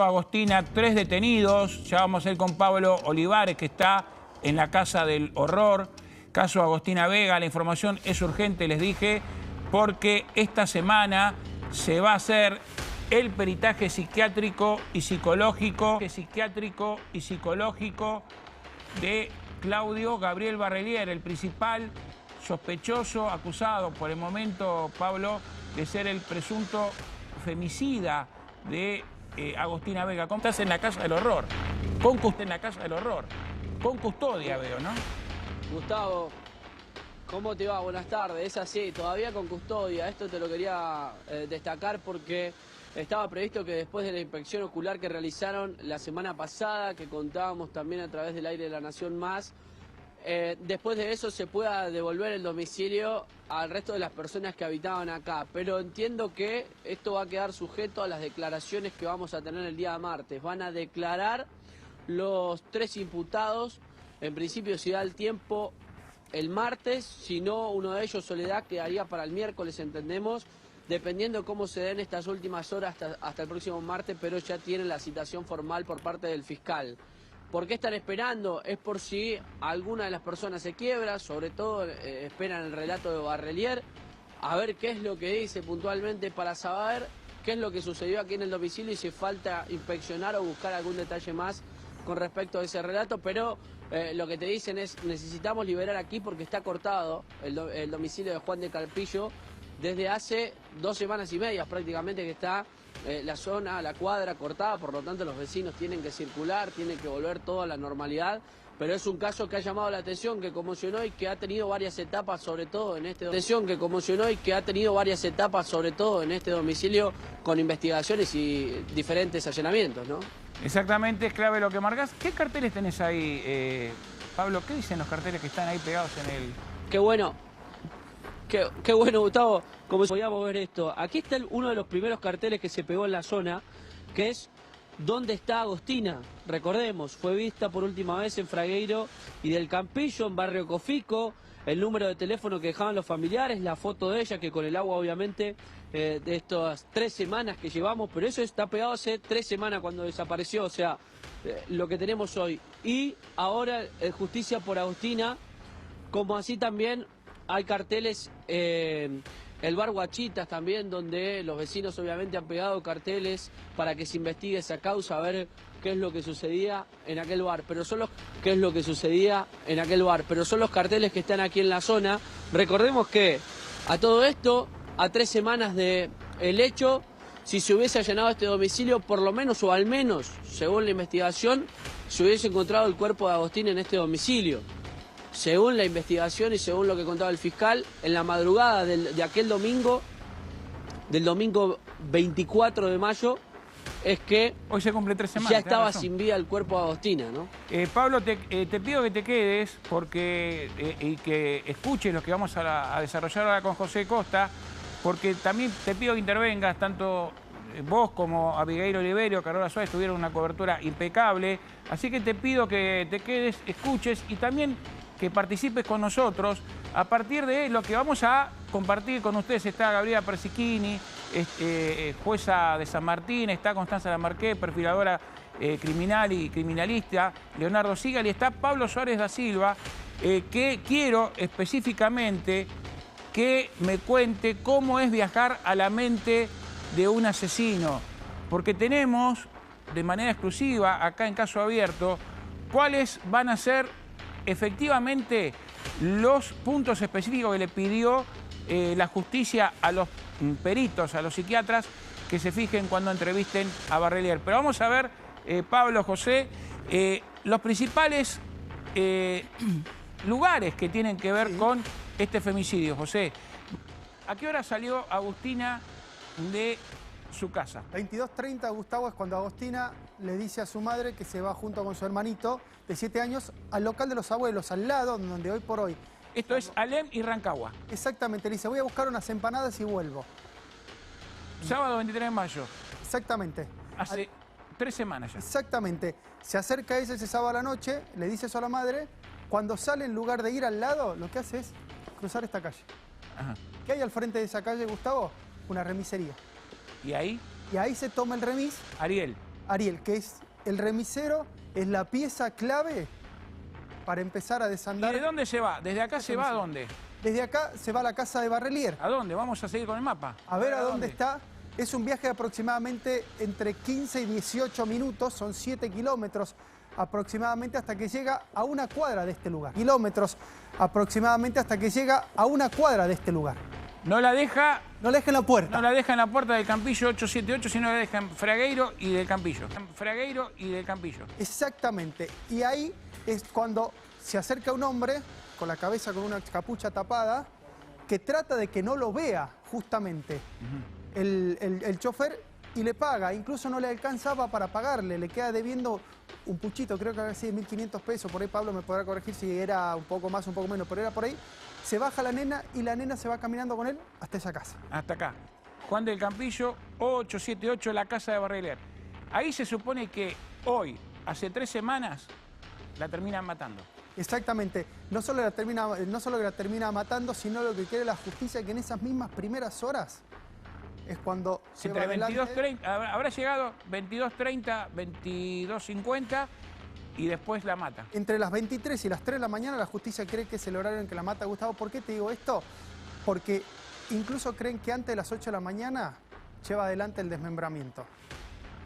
Agostina, 3 detenidos. Ya vamos a ir con Pablo Olivares, que está en la Casa del Horror. Caso Agostina Vega. La información es urgente, les dije, porque esta semana se va a hacer el peritaje psiquiátrico y psicológico de Claudio Gabriel Barrelier, el principal sospechoso, acusado por el momento, Pablo, de ser el presunto femicida de Agostina Vega. ¿Cómo estás en la Casa del Horror? Con custodia, veo, ¿no? Gustavo, ¿cómo te va? Buenas tardes. Es así, todavía con custodia. Esto te lo quería destacar porque estaba previsto que después de la inspección ocular que realizaron la semana pasada, que contábamos también a través del Aire de la Nación Más, después de eso se pueda devolver el domicilio al resto de las personas que habitaban acá. Pero entiendo que esto va a quedar sujeto a las declaraciones que vamos a tener el día martes. Van a declarar los 3 imputados. En principio, si da el tiempo, el martes. Si no, uno de ellos, Soledad, quedaría para el miércoles, entendemos, dependiendo cómo se den estas últimas horas hasta el próximo martes, pero ya tienen la citación formal por parte del fiscal. ¿Por qué están esperando? Es por si alguna de las personas se quiebra, sobre todo esperan el relato de Barrelier, a ver qué es lo que dice puntualmente para saber qué es lo que sucedió aquí en el domicilio y si falta inspeccionar o buscar algún detalle más con respecto a ese relato, pero lo que te dicen es necesitamos liberar aquí porque está cortado el domicilio de Juan de Carpillo desde hace 2 semanas y media prácticamente que está la zona, la cuadra cortada, por lo tanto los vecinos tienen que circular, tienen que volver todo a la normalidad, pero es un caso que ha llamado la atención, que conmocionó y que ha tenido varias etapas, sobre todo en este domicilio, con investigaciones y diferentes allanamientos, ¿no? Exactamente, es clave lo que marcas. ¿Qué carteles tenés ahí, Pablo? ¿Qué dicen los carteles que están ahí pegados en el...? Qué bueno, Gustavo, como podíamos ver esto. Aquí está uno de los primeros carteles que se pegó en la zona, que es ¿dónde está Agostina? Recordemos, fue vista por última vez en Fragueiro y del Campillo, en Barrio Cofico, el número de teléfono que dejaban los familiares, la foto de ella, que con el agua obviamente de estas 3 semanas que llevamos, pero eso está pegado hace 3 semanas cuando desapareció, o sea, lo que tenemos hoy. Y ahora justicia por Agostina, como así también hay carteles, el bar Guachitas también, donde los vecinos obviamente han pegado carteles para que se investigue esa causa, a ver qué es lo que sucedía en aquel bar, pero son los carteles que están aquí en la zona. Recordemos que a todo esto, a 3 semanas del hecho, si se hubiese allanado este domicilio, por lo menos o al menos, según la investigación, se hubiese encontrado el cuerpo de Agostina en este domicilio. Según la investigación y según lo que contaba el fiscal, en la madrugada de aquel domingo, del domingo 24 de mayo, es que hoy se cumple 3 semanas. Ya estaba sin vida el cuerpo de Agostina, ¿no? Pablo, te pido que te quedes porque y que escuches lo que vamos a desarrollar ahora con José Costa, porque también te pido que intervengas, tanto vos como Abigail Oliverio, Carola Suárez tuvieron una cobertura impecable, así que te pido que te quedes, escuches y también que participes con nosotros. A partir de lo que vamos a compartir con ustedes está Gabriela Persichini, jueza de San Martín, está Constanza Lamarqué, perfiladora criminal y criminalista, Leonardo Sigal, y está Pablo Suárez da Silva, que quiero específicamente que me cuente cómo es viajar a la mente de un asesino, porque tenemos de manera exclusiva acá en Caso Abierto cuáles van a ser efectivamente los puntos específicos que le pidió la justicia a los peritos, a los psiquiatras, que se fijen cuando entrevisten a Barrelier. Pero vamos a ver, Pablo, José, los principales lugares que tienen que ver con este femicidio. José, ¿a qué hora salió Agostina de su casa? 22:30, Gustavo, es cuando Agostina le dice a su madre que se va junto con su hermanito de 7 años al local de los abuelos, al lado, donde hoy por hoy... Esto es Alem y Rancagua. Exactamente, le dice, voy a buscar unas empanadas y vuelvo. Sábado 23 de mayo. Exactamente. Hace 3 semanas ya. Exactamente. Se acerca ella ese sábado a la noche, le dice eso a la madre. Cuando sale, en lugar de ir al lado, lo que hace es cruzar esta calle. Ajá. ¿Qué hay al frente de esa calle, Gustavo? Una remisería. ¿Y ahí? Y ahí se toma el remis. Ariel. Ariel, que es el remisero, es la pieza clave para empezar a desandar. ¿Y de dónde se va? ¿Desde acá se va a dónde? Desde acá se va a la casa de Barrelier. ¿A dónde? Vamos a seguir con el mapa. A ver a dónde está. Es un viaje de aproximadamente entre 15 y 18 minutos, son 7 kilómetros aproximadamente hasta que llega a una cuadra de este lugar. Kilómetros aproximadamente hasta que llega a una cuadra de este lugar. No la deja... No la deja en la puerta. No la deja en la puerta del Campillo 878, sino la deja en Fragueiro y del Campillo. En Fragueiro y del Campillo. Exactamente. Y ahí es cuando se acerca un hombre con la cabeza con una capucha tapada que trata de que no lo vea justamente el chofer y le paga. Incluso no le alcanzaba para pagarle, le queda debiendo un puchito, creo que así de 1.500 pesos. Por ahí Pablo me podrá corregir si era un poco más, un poco menos, pero era por ahí. Se baja la nena y la nena se va caminando con él hasta esa casa. Hasta acá. Juan del Campillo, 878, la casa de Barrelier. Ahí se supone que hoy, hace 3 semanas, la terminan matando. Exactamente. No solo que la termina matando, sino lo que quiere la justicia, que en esas mismas primeras horas es cuando Entre 22:30, habrá llegado 22:30, 22:50 y después la mata. Entre las 23 y las 3 de la mañana la justicia cree que es el horario en que la mata Gustavo. ¿Por qué te digo esto? Porque incluso creen que antes de las 8 de la mañana lleva adelante el desmembramiento.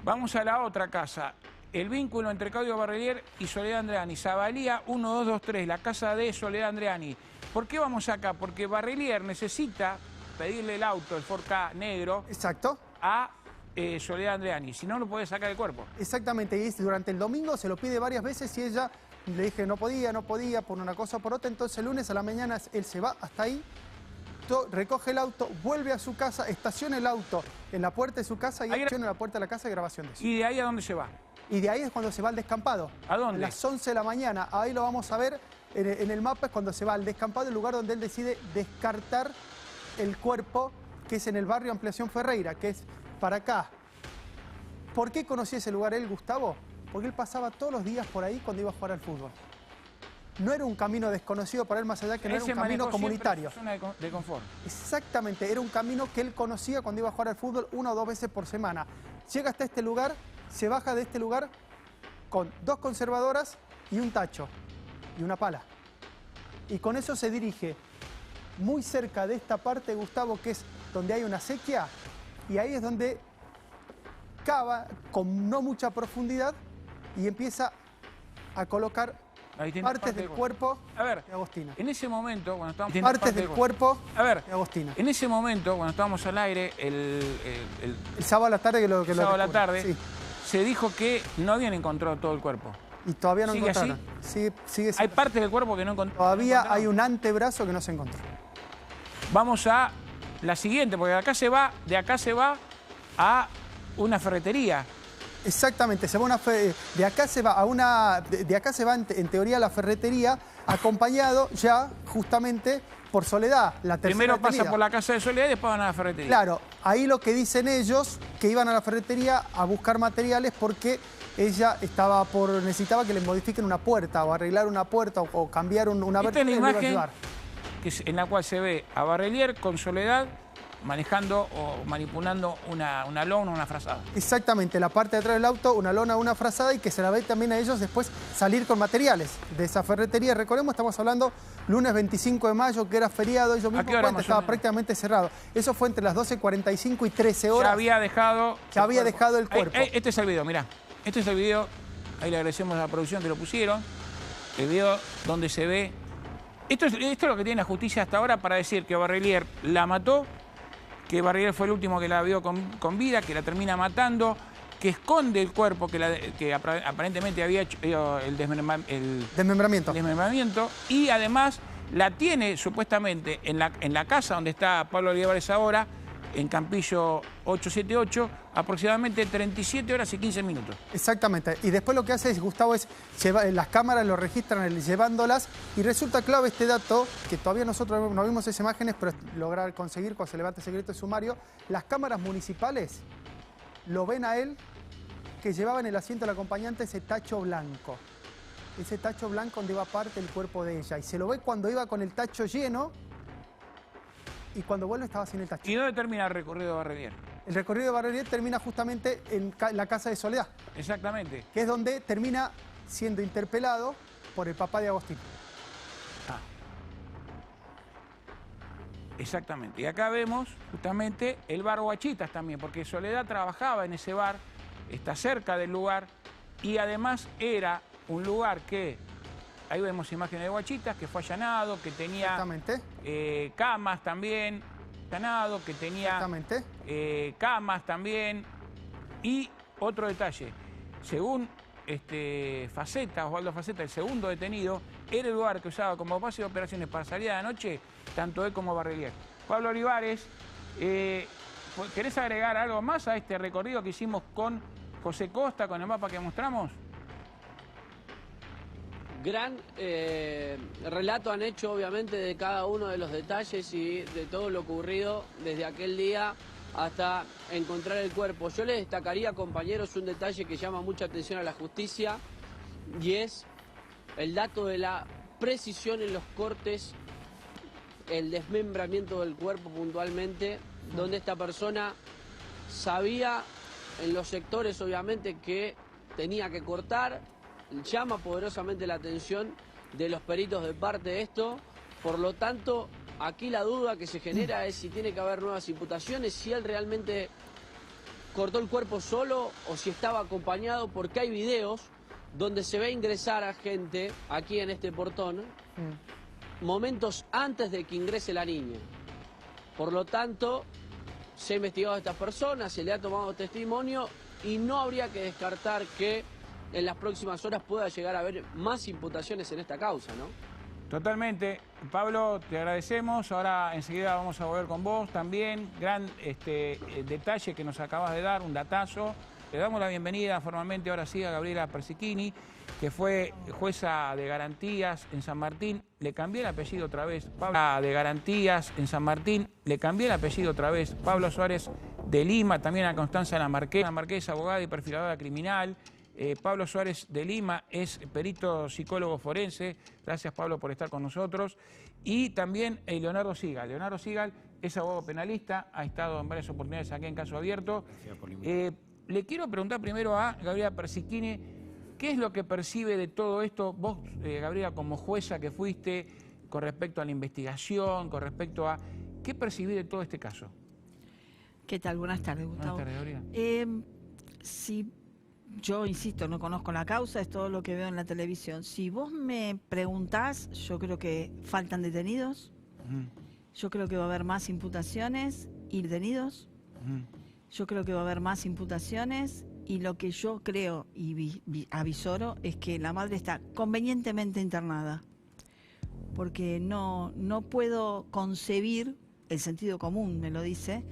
Vamos a la otra casa. El vínculo entre Claudio Barrelier y Soledad Andreani. Zabalía 1223, la casa de Soledad Andreani. ¿Por qué vamos acá? Porque Barrelier necesita pedirle el auto, el Ford Ka negro, Exacto. a Soledad Andreani. Si no, lo puede sacar del cuerpo. Exactamente. Y durante el domingo se lo pide varias veces y ella le dije no podía, por una cosa o por otra. Entonces el lunes a la mañana él se va hasta ahí, recoge el auto, vuelve a su casa, estaciona el auto en la puerta de su casa y acciona la puerta de la casa de grabación de eso. ¿Y de ahí a dónde se va? Y de ahí es cuando se va al descampado. ¿A dónde? A las 11 de la mañana. Ahí lo vamos a ver en el mapa, es cuando se va al descampado, el lugar donde él decide descartar el cuerpo, que es en el barrio Ampliación Ferreira, que es para acá. ¿Por qué conocí ese lugar él, Gustavo? Porque él pasaba todos los días por ahí cuando iba a jugar al fútbol. No era un camino desconocido para él, más allá que no era un camino comunitario. Zona de confort. Exactamente, era un camino que él conocía cuando iba a jugar al fútbol 1 o 2 veces por semana. Llega hasta este lugar, se baja de este lugar con 2 conservadoras y un tacho y una pala. Y con eso se dirige muy cerca de esta parte, Gustavo, que es donde hay una acequia, y ahí es donde cava con no mucha profundidad y empieza a colocar partes del cuerpo de Agostina. En ese momento, cuando estábamos... Partes del cuerpo de Agostina. En ese momento, cuando estábamos al aire, el sábado a la tarde el sábado a la tarde, sí, se dijo que no habían encontrado todo el cuerpo. Y todavía no ¿Sigue encontraron. así? Sigue Hay partes del cuerpo que no encontraron. Todavía hay un antebrazo que no se encontró. Vamos a la siguiente, porque de acá se va a una ferretería. Exactamente, de acá se va en teoría a la ferretería, acompañado ya justamente por Soledad, la tercera Primero detenida. pasa por la casa de Soledad y después van a la ferretería. Claro, ahí lo que dicen ellos, que iban a la ferretería a buscar materiales porque ella necesitaba que le modifiquen una puerta o arreglar una puerta o cambiar una Esta es la abertura y le iba a imagen ayudar. en la cual se ve a Barrelier con Soledad manejando o manipulando una lona, una frazada. Exactamente, la parte de atrás del auto, una lona, una frazada, y que se la ve también a ellos después salir con materiales de esa ferretería. Recordemos, estamos hablando lunes 25 de mayo, que era feriado, ellos mismos cuentan, estaba prácticamente cerrado. Eso fue entre las 12:45 y 13 horas. Ya había dejado el cuerpo. Este es el video, mirá. Este es el video, ahí le agradecemos a la producción que lo pusieron. El video donde se ve... Esto es lo que tiene la justicia hasta ahora para decir que Barrelier la mató, que Barrelier fue el último que la vio con vida, que la termina matando, que esconde el cuerpo, que aparentemente había hecho el desmembramiento, y además la tiene supuestamente en la casa donde está Pablo Olivares ahora, en Campillo 878, aproximadamente 37 horas y 15 minutos. Exactamente. Y después lo que hace Gustavo es las cámaras lo registran llevándolas, y resulta clave este dato, que todavía nosotros no vimos esas imágenes, pero es lograr conseguir cuando se levante el secreto de sumario. Las cámaras municipales lo ven a él, que llevaba en el asiento del acompañante ese tacho blanco. Ese tacho blanco donde iba parte del cuerpo de ella. Y se lo ve cuando iba con el tacho lleno, y cuando vuelve estaba sin el tacho. ¿Y dónde termina el recorrido de Barrelier? El recorrido de Barrelier termina justamente en la casa de Soledad. Exactamente. Que es donde termina siendo interpelado por el papá de Agostín. Ah. Exactamente. Y acá vemos justamente el bar Guachitas también, porque Soledad trabajaba en ese bar, está cerca del lugar y además era un lugar que, ahí vemos imágenes de Guachitas, que fue allanado, que tenía camas también, allanado, que tenía camas también. Y otro detalle, según Faceta, Osvaldo Faceta, el segundo detenido, era el lugar que usaba como base de operaciones para salida de noche, tanto él como Barrelier. Pablo Olivares, ¿querés agregar algo más a este recorrido que hicimos con José Costa, con el mapa que mostramos? Gran relato han hecho, obviamente, de cada uno de los detalles y de todo lo ocurrido desde aquel día hasta encontrar el cuerpo. Yo les destacaría, compañeros, un detalle que llama mucha atención a la justicia y es el dato de la precisión en los cortes, el desmembramiento del cuerpo puntualmente, donde esta persona sabía en los sectores, obviamente, que tenía que cortar. Llama poderosamente la atención de los peritos de parte de esto. Por lo tanto, aquí la duda que se genera es si tiene que haber nuevas imputaciones, si él realmente cortó el cuerpo solo o si estaba acompañado, porque hay videos donde se ve ingresar a gente aquí en este portón momentos antes de que ingrese la niña. Por lo tanto, se ha investigado a estas personas, se le ha tomado testimonio y no habría que descartar que en las próximas horas pueda llegar a haber más imputaciones en esta causa, ¿no? Totalmente. Pablo, te agradecemos. Ahora enseguida vamos a volver con vos también. Gran detalle que nos acabas de dar, un datazo. Le damos la bienvenida formalmente ahora sí a Gabriela Persichini, que fue jueza de garantías en San Martín. Le cambié el apellido otra vez. Pablo de garantías en San Martín. Le cambié el apellido otra vez. Pablo Suárez de Lima, también a Constanza Lamarqués. Lamarqués, abogada y perfiladora criminal. Pablo Suárez de Lima es perito psicólogo forense. Gracias, Pablo, por estar con nosotros. Y también Leonardo Sigal. Leonardo Sigal es abogado penalista, ha estado en varias oportunidades aquí en Caso Abierto. Le quiero preguntar primero a Gabriela Persichini, ¿qué es lo que percibe de todo esto vos, Gabriela, como jueza que fuiste, con respecto a la investigación, con respecto a... ¿Qué percibí de todo este caso? ¿Qué tal? Buenas tardes, Gustavo. Buenas tardes, Gabriela. Si yo, insisto, no conozco la causa, es todo lo que veo en la televisión. Si vos me preguntás, yo creo que faltan detenidos, yo creo que va a haber más imputaciones y detenidos, yo creo que va a haber más imputaciones y lo que yo creo y avisoro es que la madre está convenientemente internada, porque no puedo concebir, el sentido común me lo dice,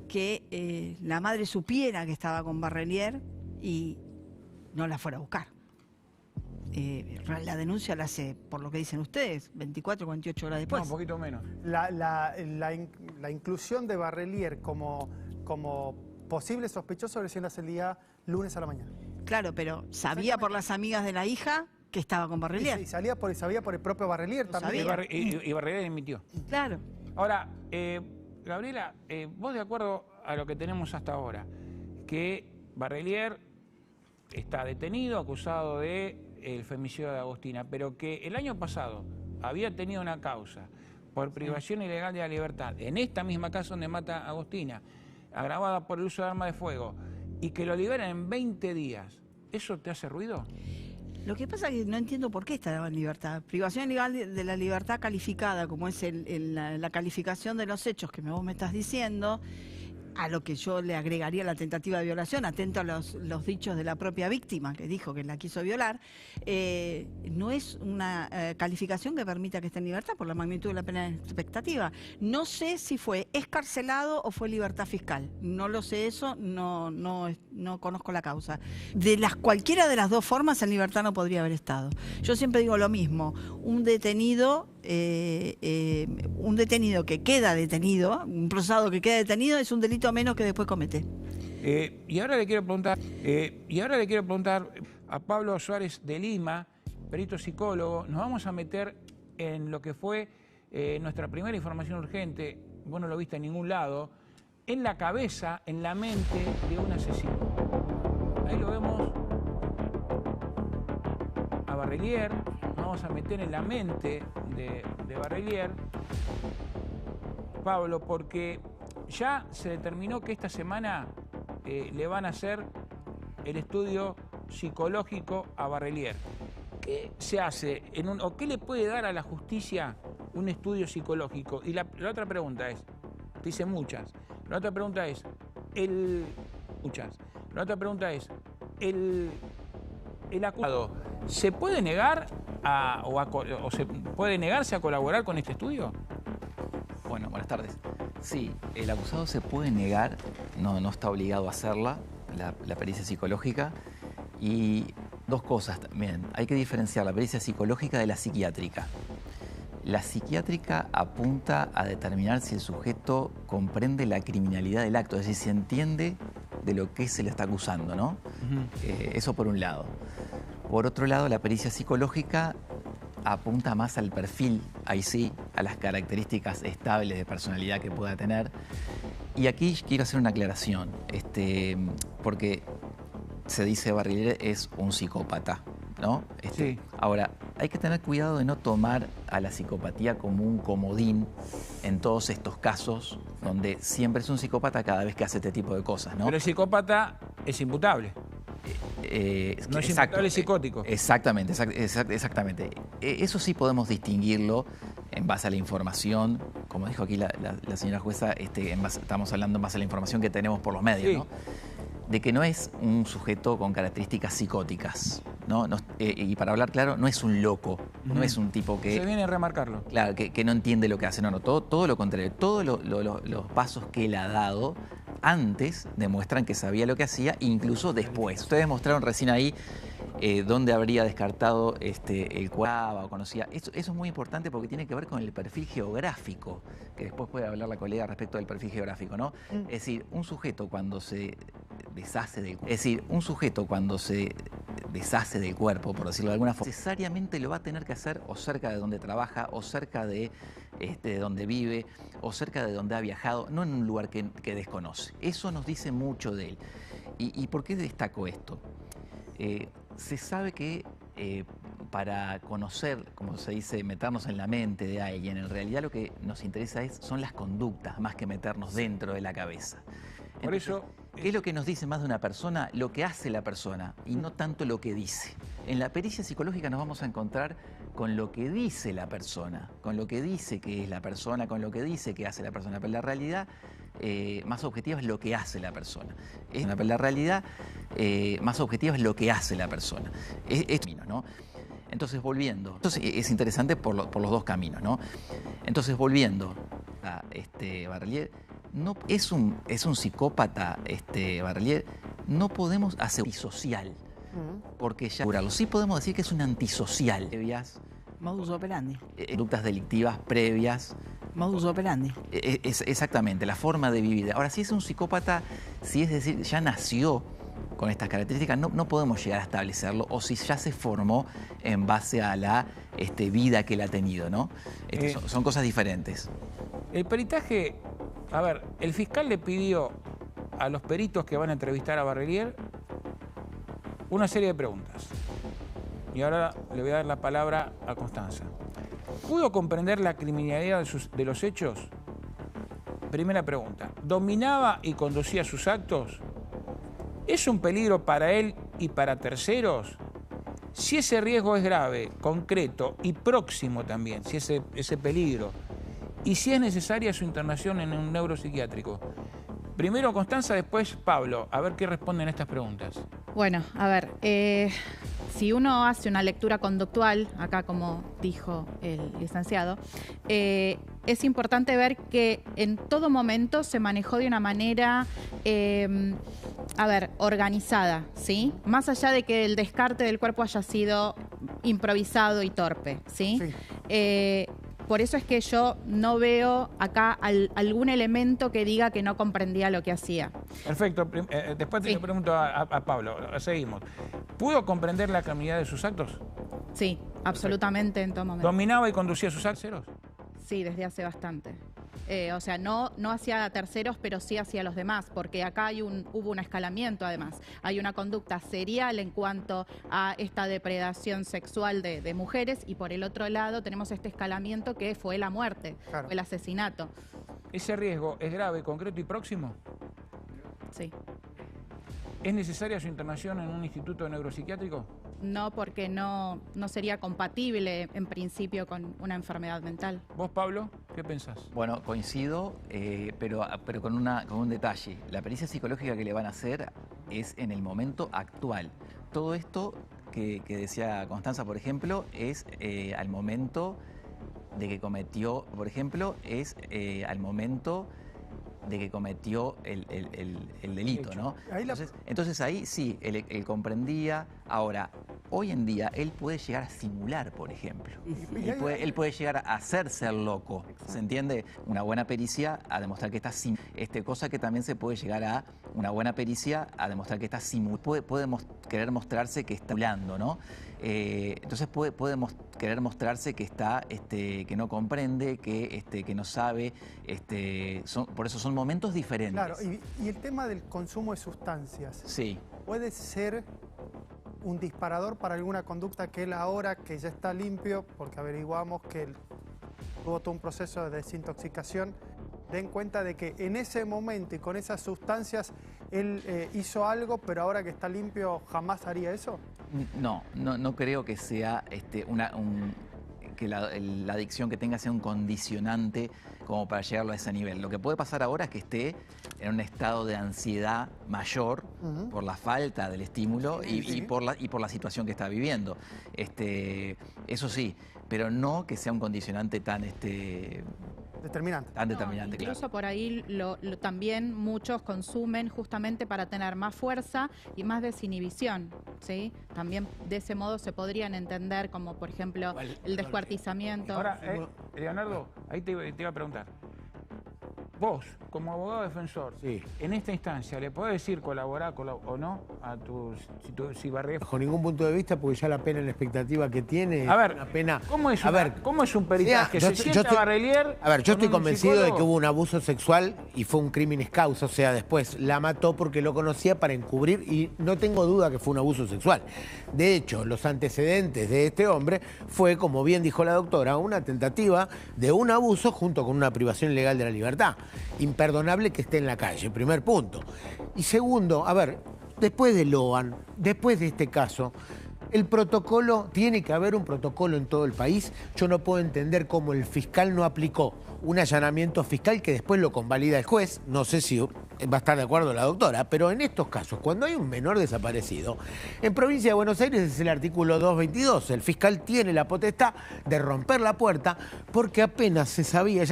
que la madre supiera que estaba con Barrelier y no la fuera a buscar. La denuncia la hace, por lo que dicen ustedes, 24, 48 horas después. No, un poquito menos. La inclusión de Barrelier como posible sospechoso recién hace el día lunes a la mañana. Claro, pero sabía por las amigas de la hija que estaba con Barrelier. Y sabía por el propio Barrelier también. Y Barrelier admitió. Claro. Ahora, Gabriela, vos de acuerdo a lo que tenemos hasta ahora, que Barrelier está detenido, acusado del femicidio de Agostina, pero que el año pasado había tenido una causa por privación ilegal de la libertad, en esta misma casa donde mata a Agostina, agravada por el uso de arma de fuego, y que lo liberan en 20 días, ¿eso te hace ruido? Lo que pasa es que no entiendo por qué está en libertad. Privación ilegal de la libertad calificada, como es la calificación de los hechos que vos me estás diciendo, a lo que yo le agregaría la tentativa de violación, atento a los dichos de la propia víctima, que dijo que la quiso violar, no es una calificación que permita que esté en libertad por la magnitud de la pena expectativa. No sé si fue excarcelado o fue libertad fiscal. No lo sé eso, no conozco la causa. Cualquiera de las dos formas en libertad no podría haber estado. Yo siempre digo lo mismo, un detenido que queda detenido, un procesado que queda detenido es un delito menos que después comete. Y ahora le quiero preguntar a Pablo Suárez de Lima, perito psicólogo. Nos vamos a meter en lo que fue nuestra primera información urgente. Vos no lo viste en ningún lado. en la cabeza, en la mente de un asesino. Ahí lo vemos a Barrelier, nos vamos a meter en la mente de Barrelier, Pablo, porque ya se determinó que esta semana le van a hacer el estudio psicológico a Barrelier. ¿Qué se hace o qué le puede dar a la justicia un estudio psicológico? Y la otra pregunta es, te hice muchas. La otra pregunta es, el acusado, ¿se puede negar o se puede negarse a colaborar con este estudio? Bueno, buenas tardes. Sí, el acusado se puede negar, no está obligado a hacerla, la pericia psicológica. Y dos cosas también, hay que diferenciar la pericia psicológica de la psiquiátrica. La psiquiátrica apunta a determinar si el sujeto comprende la criminalidad del acto, es decir, si entiende de lo que se le está acusando, ¿no? Eso por un lado. Por otro lado, la pericia psicológica apunta más al perfil, ahí sí, a las características estables de personalidad que pueda tener. Y aquí quiero hacer una aclaración, porque se dice Barrelier es un psicópata, ¿no? Sí. Ahora, hay que tener cuidado de no tomar a la psicopatía como un comodín en todos estos casos donde siempre es un psicópata cada vez que hace este tipo de cosas, ¿no? Pero el psicópata es imputable. No es imputable, es psicótico. Exactamente. Eso sí podemos distinguirlo en base a la información. Como dijo aquí la señora jueza, estamos hablando en base a la información que tenemos por los medios, sí, ¿no? De que no es un sujeto con características psicóticas, ¿no? Y para hablar claro, no es un loco, no es un tipo que... Se viene a remarcarlo. Claro, que no entiende lo que hace, no, todo lo contrario. Todos los pasos que él ha dado antes demuestran que sabía lo que hacía, incluso después. Ustedes mostraron recién ahí dónde habría descartado el cuerpo o conocía. Eso es muy importante porque tiene que ver con el perfil geográfico, que después puede hablar la colega respecto del perfil geográfico, ¿no? Es decir, un sujeto cuando se deshace del cuerpo, por decirlo de alguna forma, necesariamente lo va a tener que hacer o cerca de donde trabaja, o cerca de donde vive, o cerca de donde ha viajado, no en un lugar que desconoce. Eso nos dice mucho de él. ¿Y por qué destaco esto? Se sabe que para conocer, como se dice, meternos en la mente de alguien, en realidad lo que nos interesa son las conductas, más que meternos dentro de la cabeza. Por eso... ¿Qué es lo que nos dice más de una persona? Lo que hace la persona y no tanto lo que dice. En la pericia psicológica nos vamos a encontrar con lo que dice la persona, con lo que dice que es la persona, con lo que dice que hace la persona. Pero la realidad más objetiva es lo que hace la persona. Pero la realidad más objetiva es lo que hace la persona. ¿No? Entonces, volviendo. Entonces, es interesante por los dos caminos, ¿no? Entonces, volviendo a Barrelier, no es un psicópata, Barrelier, no podemos hacer antisocial, porque ya sí podemos decir que es un antisocial. Previas, Modus operandi. Conductas delictivas previas. Modus operandi. Exactamente, la forma de vivir. Ahora, si es un psicópata, si es decir, ya nació con estas características, no podemos llegar a establecerlo, o si ya se formó en base a la vida que él ha tenido, ¿no? Son cosas diferentes. El peritaje, a ver, el fiscal le pidió a los peritos que van a entrevistar a Barrelier una serie de preguntas. Y ahora le voy a dar la palabra a Constanza. ¿Pudo comprender la criminalidad de los hechos? Primera pregunta. ¿Dominaba y conducía sus actos? ¿Es un peligro para él y para terceros? Si ese riesgo es grave, concreto y próximo también, si ese peligro, y si es necesaria su internación en un neuropsiquiátrico. Primero Constanza, después Pablo, a ver qué responden a estas preguntas. Bueno, a ver, si uno hace una lectura conductual, acá como dijo el licenciado, es importante ver que en todo momento se manejó de una manera, organizada, ¿sí? Más allá de que el descarte del cuerpo haya sido improvisado y torpe, ¿sí? Por eso es que yo no veo acá algún elemento que diga que no comprendía lo que hacía. Perfecto. Después te pregunto a Pablo. Seguimos. ¿Pudo comprender la criminalidad de sus actos? Sí, absolutamente en todo momento. ¿Dominaba y conducía sus actos? Sí, desde hace bastante. O sea, no hacia terceros, pero sí hacia los demás, porque acá hubo un escalamiento además. Hay una conducta serial en cuanto a esta depredación sexual de mujeres, y por el otro lado tenemos este escalamiento que fue la muerte, Claro. fue el asesinato. ¿Ese riesgo es grave, concreto y próximo? Sí. ¿Es necesaria su internación en un instituto neuropsiquiátrico? No, porque no sería compatible en principio con una enfermedad mental. ¿Vos, Pablo, qué pensás? Bueno, coincido, pero con un detalle. La pericia psicológica que le van a hacer es en el momento actual. Todo esto que decía Constanza, por ejemplo, es al momento de que cometió, por ejemplo, al momento de que cometió el delito, ¿no? Entonces ahí sí, él comprendía. Ahora, hoy en día, él puede llegar a simular, por ejemplo. Él puede llegar a hacerse el loco, ¿se entiende? Una buena pericia a demostrar que está cosa que también se puede llegar a una buena pericia a demostrar que está simulando. Puede querer mostrarse que está simulando, ¿no? Entonces puede querer mostrarse que está, que no comprende, que no sabe. Por eso son momentos diferentes. Claro, y el tema del consumo de sustancias. Sí. ¿Puede ser un disparador para alguna conducta que él ahora, que ya está limpio, porque averiguamos que él tuvo todo un proceso de desintoxicación, den cuenta de que en ese momento y con esas sustancias él hizo algo, pero ahora que está limpio jamás haría eso? No creo que sea que la adicción que tenga sea un condicionante como para llegarlo a ese nivel. Lo que puede pasar ahora es que esté en un estado de ansiedad mayor por la falta del estímulo y por la situación que está viviendo. Eso sí, pero no que sea un condicionante tan determinante. Tan determinante, incluso claro. por ahí también muchos consumen justamente para tener más fuerza y más desinhibición, ¿sí? También de ese modo se podrían entender como, por ejemplo, el descuartizamiento. Ahora, Leonardo, ahí te iba a preguntar. Vos, como abogado defensor, en esta instancia, ¿le podés decir colaborar o no a si Barrié? Bajo ningún punto de vista, porque ya la pena en la expectativa que tiene es A ver, una pena. ¿cómo es un peritaje? Yo estoy convencido de que hubo un abuso sexual y fue un crimen causa, o sea, después la mató porque lo conocía para encubrir y no tengo duda que fue un abuso sexual. De hecho, los antecedentes de este hombre fue, como bien dijo la doctora, una tentativa de un abuso junto con una privación ilegal de la libertad. Imperdonable que esté en la calle, primer punto. Y segundo, a ver, después de Loan, después de este caso, el protocolo, tiene que haber un protocolo en todo el país. Yo no puedo entender cómo el fiscal no aplicó un allanamiento fiscal que después lo convalida el juez. No sé si va a estar de acuerdo la doctora, pero en estos casos, cuando hay un menor desaparecido, en provincia de Buenos Aires es el artículo 222. El fiscal tiene la potestad de romper la puerta porque apenas se sabía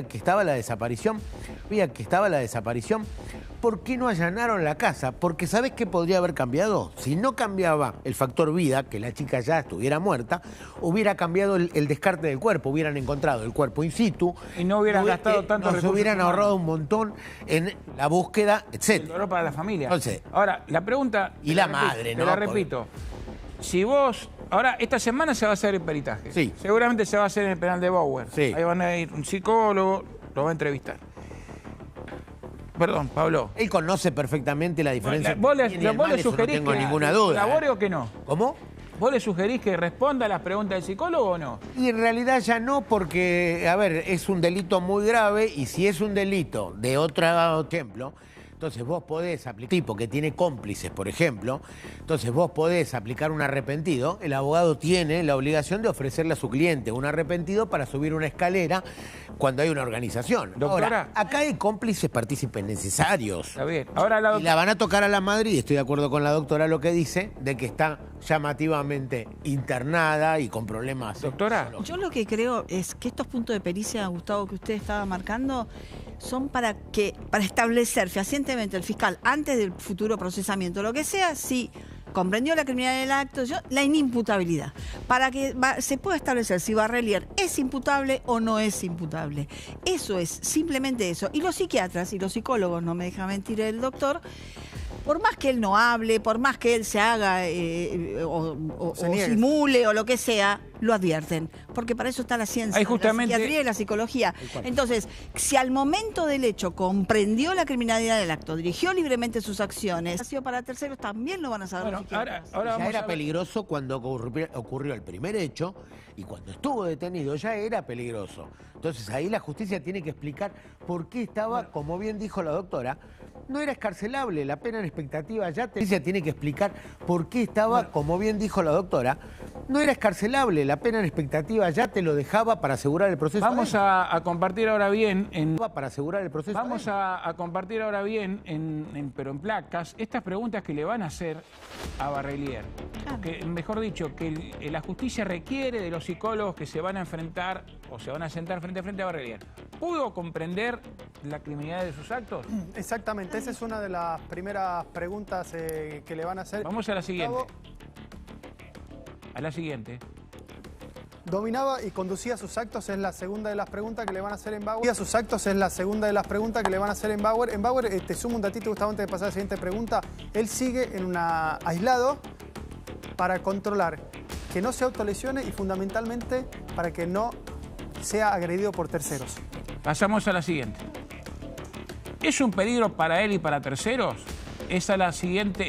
que estaba la desaparición, ¿por qué no allanaron la casa? Porque ¿sabés qué podría haber cambiado? Si no cambiaba el factor vida, que la chica ya estuviera muerta, hubiera cambiado el descarte del cuerpo, hubieran encontrado el cuerpo in situ. Y no hubieran gastado tanto recursos. Nos hubieran ahorrado un montón en la búsqueda, etc. El dolor para la familia. Entonces, ahora, la pregunta... Y la madre, ¿no? Te la repito. Si vos... Ahora, esta semana se va a hacer el peritaje. Sí. Seguramente se va a hacer en el penal de Bower. Sí. Ahí van a ir un psicólogo, lo va a entrevistar. Perdón, Pablo. Él conoce perfectamente la diferencia. Vos le sugerís sugerís no tengo que ninguna duda. ¿Colabore o que no? ¿Cómo? ¿Vos le sugerís que responda a las preguntas del psicólogo o no? Y en realidad ya no, porque, a ver, es un delito muy grave y si es un delito de otro ejemplo, entonces vos podés aplicar, tipo que tiene cómplices, por ejemplo, entonces vos podés aplicar un arrepentido, el abogado tiene la obligación de ofrecerle a su cliente un arrepentido para subir una escalera cuando hay una organización. Doctora, ahora, acá hay cómplices partícipes necesarios. Está bien. Ahora Y la van a tocar a la madre, y estoy de acuerdo con la doctora lo que dice, de que está llamativamente internada y con problemas. Doctora. Yo lo que creo es que estos puntos de pericia, Gustavo, que usted estaba marcando, son para establecer fehacientemente el fiscal, antes del futuro procesamiento, lo que sea, si comprendió la criminalidad del acto, la inimputabilidad, para que se pueda establecer si Barrelier es imputable o no es imputable. Eso es, simplemente eso. Y los psiquiatras y los psicólogos, no me deja mentir el doctor, por más que él no hable, por más que él se haga o simule o lo que sea, lo advierten, porque para eso está la ciencia, Ahí justamente- la psiquiatría y la psicología. Entonces, si al momento del hecho comprendió la criminalidad del acto, dirigió libremente sus acciones, ha sido para terceros, también lo van a saber Bueno, los psiquiatras. ahora Ya vamos era a ver. peligroso cuando ocurrió el primer hecho y cuando estuvo detenido ya era peligroso. Entonces ahí la justicia tiene que explicar por qué estaba, como bien dijo la doctora, no era escarcelable, la pena en expectativa ya... La justicia tiene que explicar por qué estaba, como bien dijo la doctora, no era escarcelable, la pena en expectativa ya te lo dejaba para asegurar el proceso. Vamos a compartir ahora bien Para asegurar el proceso. Vamos a compartir ahora bien, pero en placas, estas preguntas que le van a hacer a Barrelier. Que, mejor dicho, que la justicia requiere de los psicólogos que se van a enfrentar o se van a sentar frente a frente a Barrelier. ¿Pudo comprender la criminalidad de sus actos? Exactamente, esa es una de las primeras preguntas que le van a hacer. Vamos a la siguiente. Gustavo, A la siguiente. ¿dominaba y conducía sus actos? Es la segunda de las preguntas que le van a hacer en Bauer. Sus actos es la segunda de las preguntas que le van a hacer en Bauer. En Bauer, te sumo un datito, Gustavo, antes de pasar a la siguiente pregunta. Él sigue en aislado para controlar que no se autolesione y fundamentalmente para que no sea agredido por terceros. Pasamos a la siguiente. ¿Es un peligro para él y para terceros? Esa es la siguiente,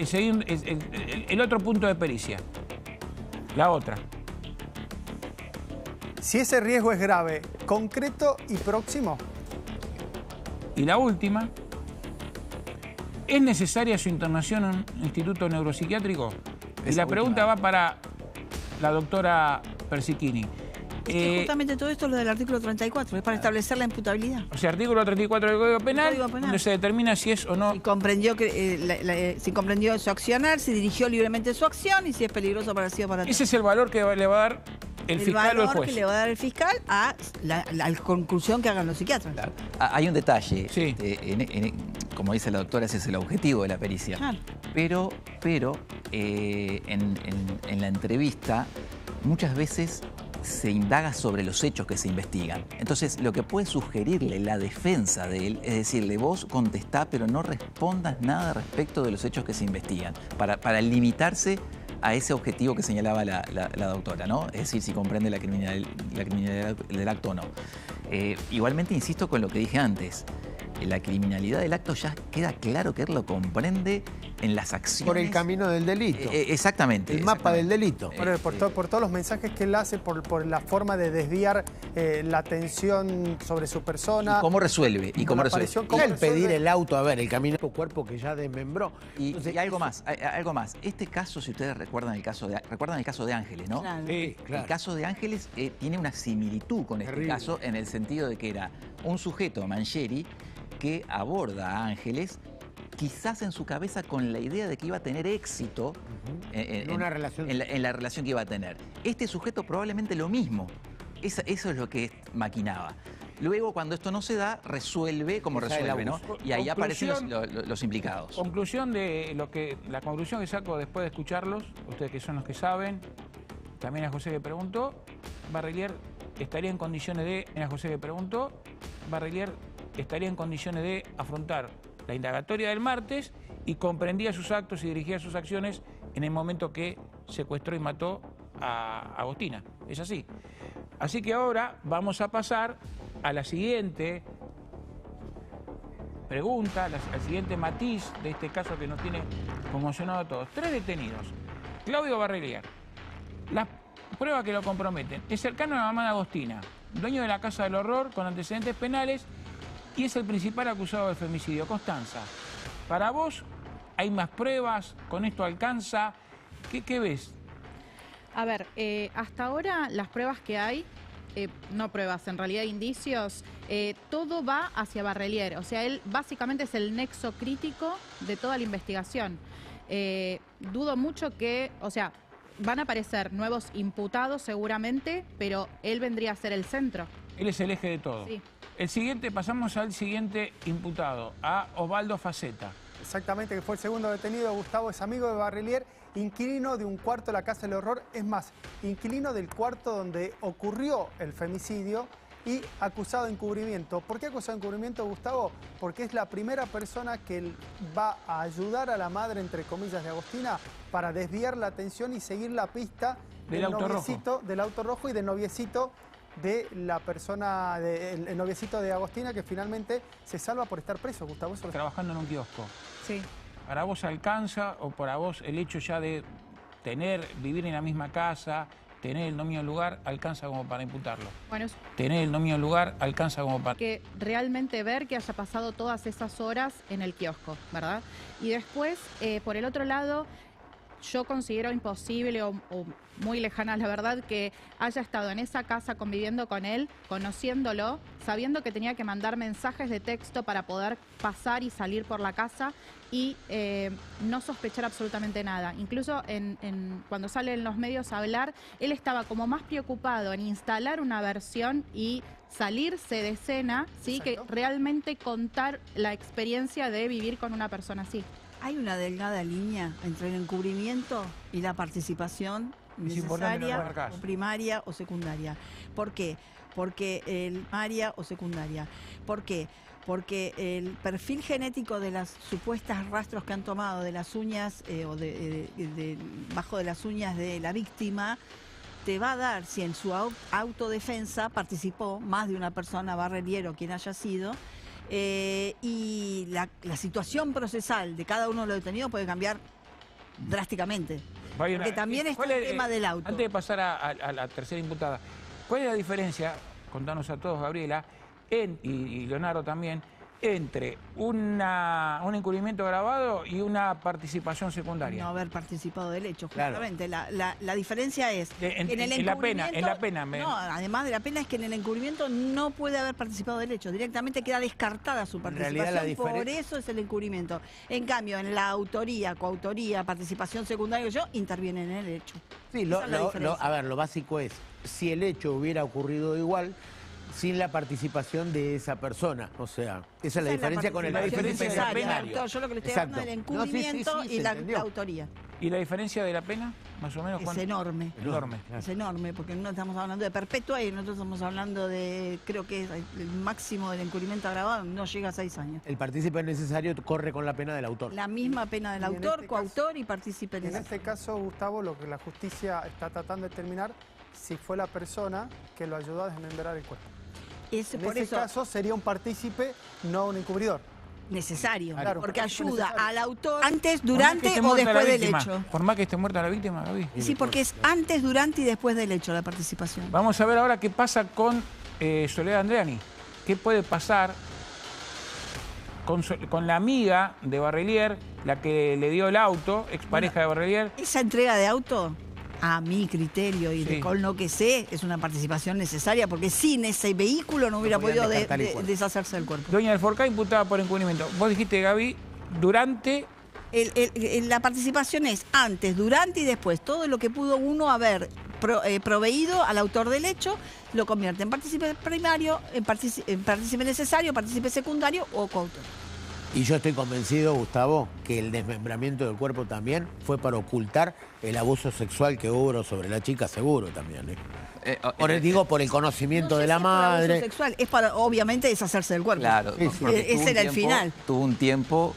el otro punto de pericia. La otra. Si ese riesgo es grave, concreto y próximo. Y la última. ¿Es necesaria su internación en un instituto neuropsiquiátrico? Y la pregunta va para la doctora Persichini. Es que justamente todo esto es lo del artículo 34, es para establecer la imputabilidad. O sea, artículo 34 del Código Penal, donde se determina si es o no... Si comprendió, si comprendió su accionar, si dirigió libremente su acción y si es peligroso para sí o para Ese es el valor que le va a dar el fiscal o el valor juez. que le va a dar el fiscal a la conclusión que hagan los psiquiatras. Claro. Hay un detalle. Sí. Como dice la doctora, ese es el objetivo de la pericia. Claro. Pero en la entrevista muchas veces se indaga sobre los hechos que se investigan. Entonces, lo que puede sugerirle la defensa de él es decirle, vos contestá, pero no respondas nada respecto de los hechos que se investigan, para limitarse a ese objetivo que señalaba la doctora, ¿no? Es decir, si comprende la criminalidad del acto o no. Igualmente insisto con lo que dije antes. La criminalidad del acto ya queda claro que él lo comprende en las acciones. Por el camino del delito. Exactamente. El mapa del delito. Por todos los mensajes que él hace, por la forma de desviar la atención sobre su persona. ¿Y cómo resuelve? ¿Y cómo resuelve? ¿Cómo el resuelve? pedir el auto, a ver, el camino de tu cuerpo que ya desmembró. Y Entonces, algo más. Este caso, si ustedes recuerdan el caso de Ángeles, ¿no? Claro. Sí, claro. El caso de Ángeles tiene una similitud con este Terrible. caso en el sentido de que era un sujeto, Mangieri, que aborda a Ángeles quizás en su cabeza con la idea de que iba a tener éxito En una relación. en la relación que iba a tener. Este sujeto probablemente lo mismo. Eso es lo que maquinaba. Luego, cuando esto no se da, resuelve como Esa es resuelve, la ¿no? abuso. Y ahí aparecen Conclusión. los implicados. Conclusión de la conclusión que saco después de escucharlos, ustedes que son los que saben, también a José le preguntó, Barrelier estaría en condiciones de afrontar la indagatoria del martes y comprendía sus actos y dirigía sus acciones en el momento que secuestró y mató a Agostina. Es así. Así que ahora vamos a pasar a la siguiente pregunta, al siguiente matiz de este caso que nos tiene conmocionado a todos. 3 detenidos. Claudio Barrelier. Las pruebas que lo comprometen. Es cercano a la mamá de Agostina, dueño de la Casa del Horror con antecedentes penales y es el principal acusado del femicidio. Constanza, para vos hay más pruebas, con esto alcanza. ¿Qué ves? A ver, hasta ahora las pruebas que hay, no pruebas, en realidad indicios, todo va hacia Barrelier. O sea, él básicamente es el nexo crítico de toda la investigación. Dudo mucho que, o sea, van a aparecer nuevos imputados seguramente, pero él vendría a ser el centro. Él es el eje de todo. Sí. Pasamos al siguiente imputado, a Osvaldo Faceta. Exactamente, que fue el segundo detenido. Gustavo es amigo de Barrelier, inquilino de un cuarto de la Casa del Horror. Es más, inquilino del cuarto donde ocurrió el femicidio y acusado de encubrimiento. ¿Por qué acusado de encubrimiento, Gustavo? Porque es la primera persona que va a ayudar a la madre, entre comillas, de Agostina para desviar la atención y seguir la pista del noviecito, del auto rojo y del noviecito de la persona, el noviecito de Agostina, que finalmente se salva por estar preso, Gustavo. Eso trabajando en un kiosco. Sí. ¿Para vos alcanza o para vos el hecho ya de vivir en la misma casa, tener el dominio del lugar, alcanza como para imputarlo? Bueno, tener el dominio del lugar alcanza como para... Que realmente ver que haya pasado todas esas horas en el kiosco, ¿verdad? Y después, por el otro lado, yo considero imposible o muy lejana, la verdad, que haya estado en esa casa conviviendo con él, conociéndolo, sabiendo que tenía que mandar mensajes de texto para poder pasar y salir por la casa y no sospechar absolutamente nada. Incluso cuando sale en los medios a hablar, él estaba como más preocupado en instalar una versión y salirse de escena, ¿sí? Que realmente contar la experiencia de vivir con una persona así. Hay una delgada línea entre el encubrimiento y la participación necesaria, o primaria o secundaria. ¿Por qué? Porque primaria o secundaria. ¿Por qué? Porque el perfil genético de las supuestas rastros que han tomado de las uñas o bajo de las uñas de la víctima te va a dar si en su autodefensa participó más de una persona, barreliero, quien haya sido. Y la situación procesal de cada uno de los detenidos puede cambiar drásticamente. Porque también está el tema del auto. Antes de pasar a la tercera imputada, ¿cuál es la diferencia, contanos a todos, Gabriela, y Leonardo también, entre un encubrimiento grabado y una participación secundaria? No haber participado del hecho, justamente. Claro. La diferencia es en el encubrimiento... En la pena. No, además de la pena es que en el encubrimiento no puede haber participado del hecho. Directamente queda descartada su participación, por eso es el encubrimiento. En cambio, en la autoría, coautoría, participación secundaria, interviene en el hecho. Sí, a ver, lo básico es, si el hecho hubiera ocurrido igual, sin la participación de esa persona. O sea, esa es la diferencia con el necesario. Yo lo que le estoy hablando es el encubrimiento y la autoría. ¿Y la diferencia de la pena? Más o menos. Es enorme. Claro. Es enorme, porque no estamos hablando de perpetua y nosotros estamos hablando de, creo que es el máximo del encubrimiento agravado, no llega a 6 años. El partícipe necesario corre con la pena del autor. La misma pena del autor, coautor y partícipe necesario. En este caso, Gustavo, lo que la justicia está tratando de determinar si fue la persona que lo ayudó a desmembrar el cuerpo. En ese caso sería un partícipe, no un encubridor. Necesario, claro, porque ayuda al autor antes, durante o después del hecho. Por más que esté muerta la víctima, Gaby. Sí, porque es antes, durante y después del hecho la participación. Vamos a ver ahora qué pasa con Soledad Andreani. ¿Qué puede pasar con la amiga de Barrelier, la que le dio el auto, expareja de Barrelier? Esa entrega de auto, a mi criterio y con lo que sé, es una participación necesaria, porque sin ese vehículo no hubiera podido deshacerse del cuerpo. Doña del Forcá imputada por encubrimiento. Vos dijiste, Gaby, durante... La participación es antes, durante y después. Todo lo que pudo uno haber proveído al autor del hecho lo convierte en partícipe primario, en partícipe necesario, partícipe secundario o coautor. Y yo estoy convencido, Gustavo, que el desmembramiento del cuerpo también fue para ocultar el abuso sexual que hubo sobre la chica, seguro también. Por el conocimiento de la madre. Abuso sexual, es para, obviamente, deshacerse del cuerpo. Claro, ese era el final. Tuvo un tiempo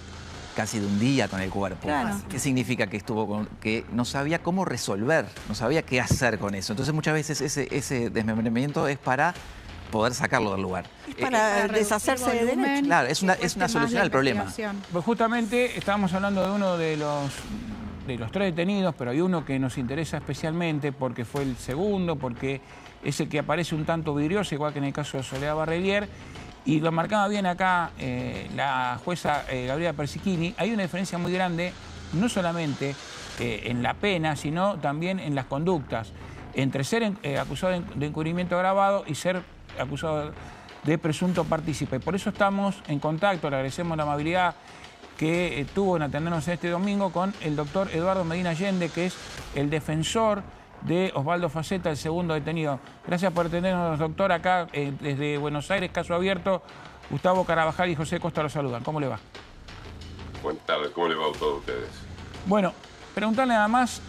casi de un día con el cuerpo. Claro. ¿Qué significa que que no sabía cómo resolver, no sabía qué hacer con eso? Entonces muchas veces ese desmembramiento es para poder sacarlo del lugar. Es para deshacerse de derecho. Claro, es una solución al problema. Pues justamente estábamos hablando de uno de los 3 detenidos, pero hay uno que nos interesa especialmente porque fue el segundo, porque es el que aparece un tanto vidrioso, igual que en el caso de Soledad Barrelier, y lo marcaba bien acá la jueza Gabriela Persichini. Hay una diferencia muy grande, no solamente en la pena, sino también en las conductas, entre ser acusado de encubrimiento agravado y ser acusado de presunto partícipe. Por eso estamos en contacto, le agradecemos la amabilidad que tuvo en atendernos este domingo con el doctor Eduardo Medina Allende, que es el defensor de Osvaldo Faceta, el segundo detenido. Gracias por atendernos, doctor, acá desde Buenos Aires, caso abierto. Gustavo Carabajal y José Costa los saludan. ¿Cómo le va? Buenas tardes, ¿cómo le va a todos ustedes? Bueno, preguntarle nada más,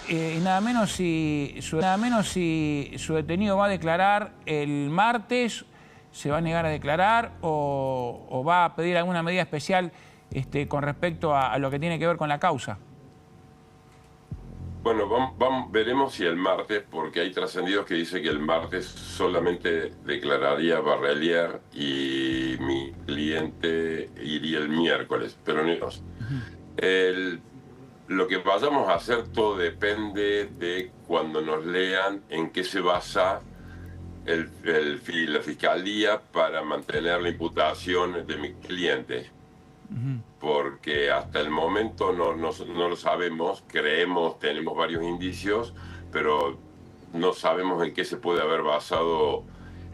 y nada menos si su detenido va a declarar el martes, se va a negar a declarar o va a pedir alguna medida especial con respecto a lo que tiene que ver con la causa. Bueno, veremos si el martes, porque hay trascendidos que dicen que el martes solamente declararía Barrelier y mi cliente iría el miércoles, pero no. Lo que vayamos a hacer todo depende de cuando nos lean en qué se basa la fiscalía para mantener la imputación de mi cliente. Porque hasta el momento no lo sabemos, tenemos varios indicios, pero no sabemos en qué se puede haber basado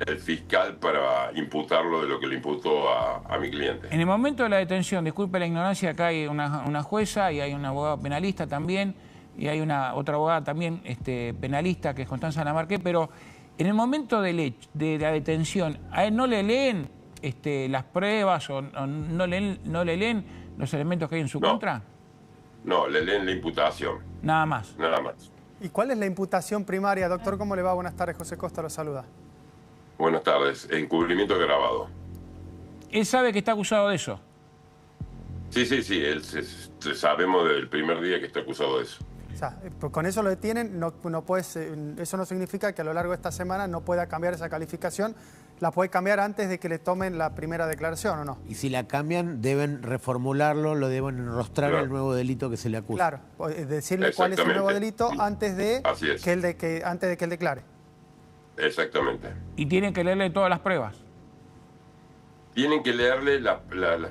el fiscal para imputarlo de lo que le imputó a mi cliente. En el momento de la detención, disculpe la ignorancia, acá hay una jueza y hay un abogado penalista también, y hay otra abogada también penalista que es Constanza Lamarque, pero en el momento de la detención, ¿a él no le leen las pruebas o no le leen los elementos que hay en su contra? No, le leen la imputación. Nada más. Nada más. ¿Y cuál es la imputación primaria, doctor? ¿Cómo le va? Buenas tardes, José Costa lo saluda. Buenas tardes. Encubrimiento agravado. ¿Él sabe que está acusado de eso? Sí. Sabemos del primer día que está acusado de eso. O sea, con eso lo detienen, eso no significa que a lo largo de esta semana no pueda cambiar esa calificación. La puede cambiar antes de que le tomen la primera declaración, ¿o no? Y si la cambian, deben reformularlo, lo deben enrostrar al nuevo delito que se le acusa. Claro, decirle cuál es el nuevo delito antes de que él declare. Exactamente. Y tienen que leerle todas las pruebas. Tienen que leerle las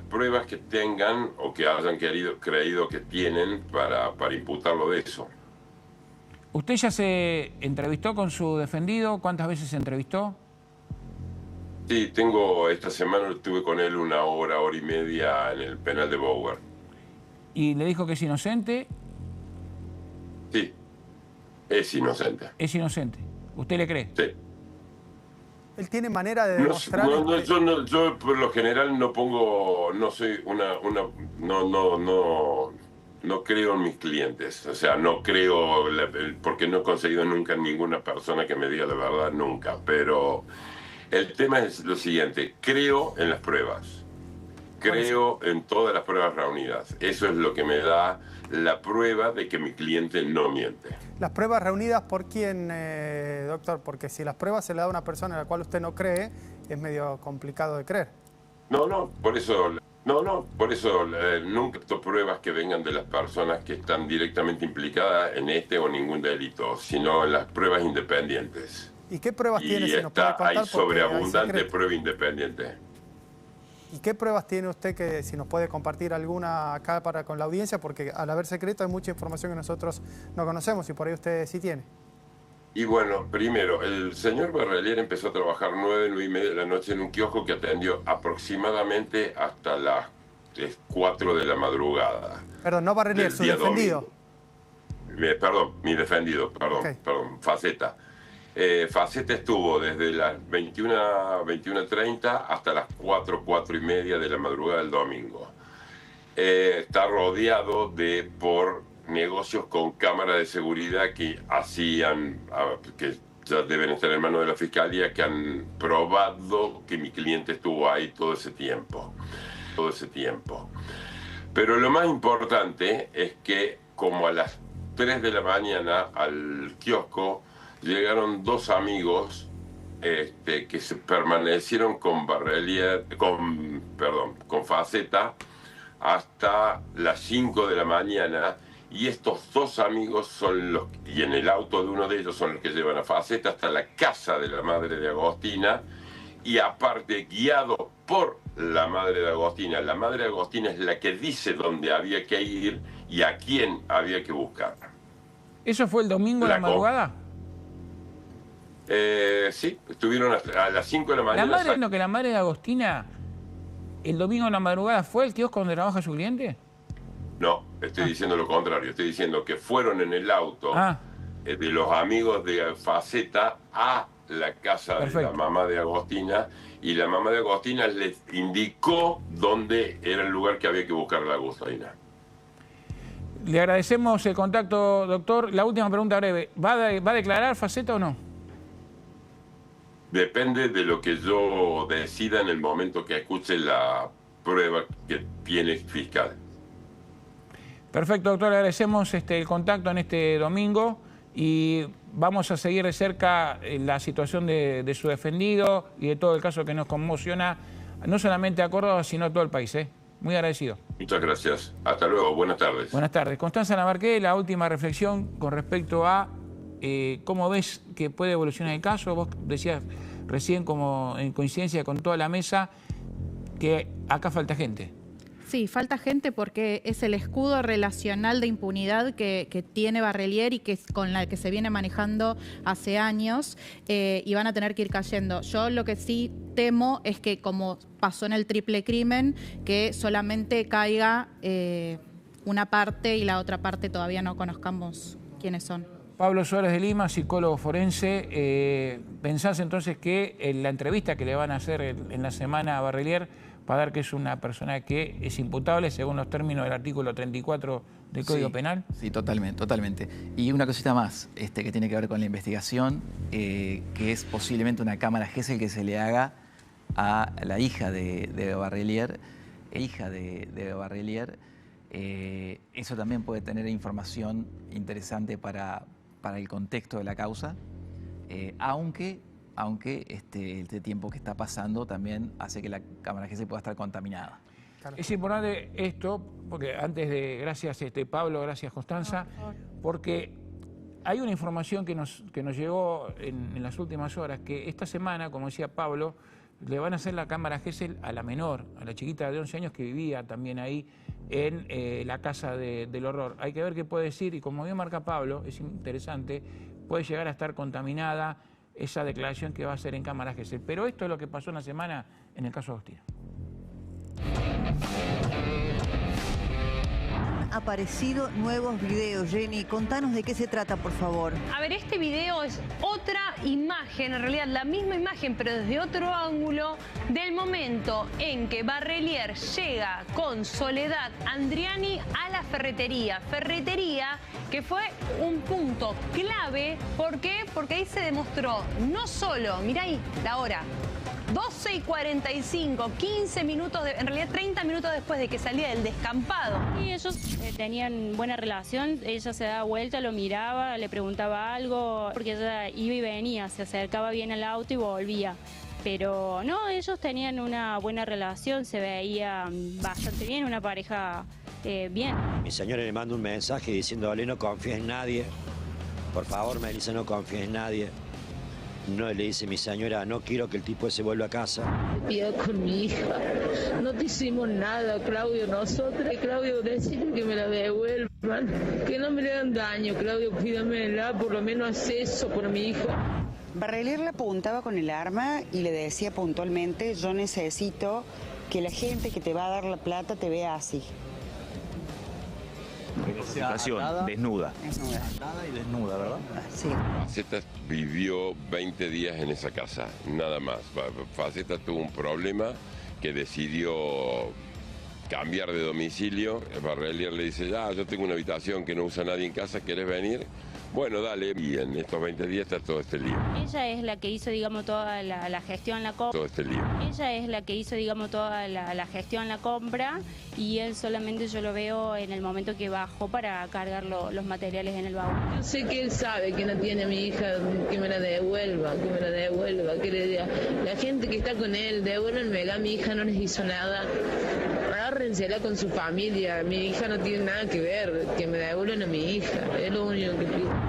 pruebas que tengan o que hayan creído que tienen para imputarlo de eso. ¿Usted ya se entrevistó con su defendido? ¿Cuántas veces se entrevistó? Sí, esta semana estuve con él 1 hora, hora y media en el penal de Bower. ¿Y le dijo que es inocente? Sí, es inocente. Es inocente. ¿Usted le cree? Sí. Él tiene manera de demostrar... Yo por lo general no soy no creo en mis clientes. O sea, no creo, porque no he conseguido nunca ninguna persona que me diga la verdad, nunca. Pero el tema es lo siguiente, creo en las pruebas. Creo en todas las pruebas reunidas. Eso es lo que me da la prueba de que mi cliente no miente. ¿Las pruebas reunidas por quién, doctor? Porque si las pruebas se le da a una persona en la cual usted no cree, es medio complicado de creer. Por eso nunca acepto pruebas que vengan de las personas que están directamente implicadas en este o ningún delito, sino en las pruebas independientes. ¿Y qué pruebas tiene? Y si nos puede contar, hay sobreabundante prueba independiente. ¿Y qué pruebas tiene usted que si nos puede compartir alguna acá con la audiencia? Porque al haber secreto hay mucha información que nosotros no conocemos y por ahí usted sí tiene. Y bueno, primero, el señor Barrelier empezó a trabajar 9:30 de la noche en un kiosco que atendió aproximadamente hasta las 4 de la madrugada. Perdón, no Barrelier, su defendido. Mi defendido, Faceta. Faceta estuvo desde las 21:30 hasta las 4:30 de la madrugada del domingo. Está rodeado por negocios con cámaras de seguridad que que ya deben estar en manos de la fiscalía, que han probado que mi cliente estuvo ahí todo ese tiempo. Pero lo más importante es que como a las 3 de la mañana al kiosco llegaron 2 amigos que se permanecieron con Faceta hasta las 5 de la mañana, y estos 2 amigos y en el auto de uno de ellos son los que llevan a Faceta hasta la casa de la madre de Agostina, y aparte guiados por la madre de Agostina. La madre de Agostina es la que dice dónde había que ir y a quién había que buscar. ¿Eso fue el domingo de la madrugada? Sí, estuvieron a las 5 de la mañana. ¿Que la madre de Agostina el domingo en la madrugada fue el kiosco donde trabaja su cliente? No, estoy diciendo lo contrario. Estoy diciendo que fueron en el auto de los amigos de Faceta a la casa de la mamá de Agostina, y la mamá de Agostina les indicó dónde era el lugar que había que buscar la Agostina. Le agradecemos el contacto, doctor. La última pregunta breve. ¿Va a declarar Faceta o no? Depende de lo que yo decida en el momento que escuche la prueba que tiene el fiscal. Perfecto, doctor. Le agradecemos el contacto en este domingo y vamos a seguir de cerca la situación de su defendido y de todo el caso que nos conmociona, no solamente a Córdoba, sino a todo el país. Muy agradecido. Muchas gracias. Hasta luego. Buenas tardes. Buenas tardes. Constanza Lamarque, la última reflexión con respecto a cómo ves que puede evolucionar el caso. Vos decías recién, como en coincidencia con toda la mesa, que acá falta gente. Sí, falta gente porque es el escudo relacional de impunidad que tiene Barrelier y que con la que se viene manejando hace años, y van a tener que ir cayendo. Yo lo que sí temo es que, como pasó en el triple crimen, que solamente caiga una parte y la otra parte todavía no conozcamos quiénes son. Pablo Suárez de Lima, psicólogo forense. ¿Pensás entonces que en la entrevista que le van a hacer en la semana a Barrelier va a dar que es una persona que es imputable según los términos del artículo 34 del Código Penal? Sí, totalmente. Y una cosita más que tiene que ver con la investigación, que es posiblemente una cámara Gesell que se le haga a la hija de Barrelier. Eso también puede tener información interesante para el contexto de la causa, aunque este tiempo que está pasando también hace que la cámara Gesell pueda estar contaminada. Claro. Es importante esto, porque antes de... Gracias Pablo, gracias Constanza, porque hay una información que nos llegó en las últimas horas, que esta semana, como decía Pablo, le van a hacer la cámara Gesell a la menor, a la chiquita de 11 años que vivía también ahí en la casa del horror. Hay que ver qué puede decir, y como bien marca Pablo, es interesante, puede llegar a estar contaminada esa declaración que va a hacer en cámara Gesell. Pero esto es lo que pasó en la semana en el caso Agostino. Aparecido nuevos videos. Jenny, contanos de qué se trata, por favor. A ver, este video es otra imagen, en realidad la misma imagen, pero desde otro ángulo, del momento en que Barrelier llega con Soledad Andriani a la ferretería. Ferretería que fue un punto clave. ¿Por qué? Porque ahí se demostró no solo, mirá ahí la hora, 12:45, 15 minutos, en realidad 30 minutos después de que salía del descampado. Y ellos tenían buena relación, ella se daba vuelta, lo miraba, le preguntaba algo, porque ella iba y venía, se acercaba bien al auto y volvía. Pero no, ellos tenían una buena relación, se veía bastante bien, una pareja bien. Mi señora le manda un mensaje diciéndole: no confíes en nadie, por favor, Melissa, no confíes en nadie. No, le dice mi señora: no quiero que el tipo ese vuelva a casa. Pido con mi hija, no te hicimos nada, Claudio, nosotros. Claudio, decirle que me la devuelvan, que no me le hagan daño, Claudio, pídamela, por lo menos haz eso por mi hija. Barrelier le apuntaba con el arma y le decía puntualmente: yo necesito que la gente que te va a dar la plata te vea así. Situación desnuda. Atada y desnuda, ¿verdad? Sí. Faceta vivió 20 días en esa casa, nada más. Faceta tuvo un problema que decidió cambiar de domicilio. Barrelier le dice: yo tengo una habitación que no usa nadie en casa, ¿querés venir? Bueno, dale. Y en estos 20 días está todo este lío. Ella es la que hizo, digamos, toda la gestión, la compra. Todo este lío. Ella es la que hizo, digamos, toda la gestión, la compra, y él solamente yo lo veo en el momento que bajó para cargar los materiales en el baúl. Yo sé que él sabe que no tiene a mi hija, que me la devuelva, que le diga: la gente que está con él, devuélvenmela, mi hija no les hizo nada. Agárrensela con su familia, mi hija no tiene nada que ver, que me devuelvan a mi hija, es lo único que pido.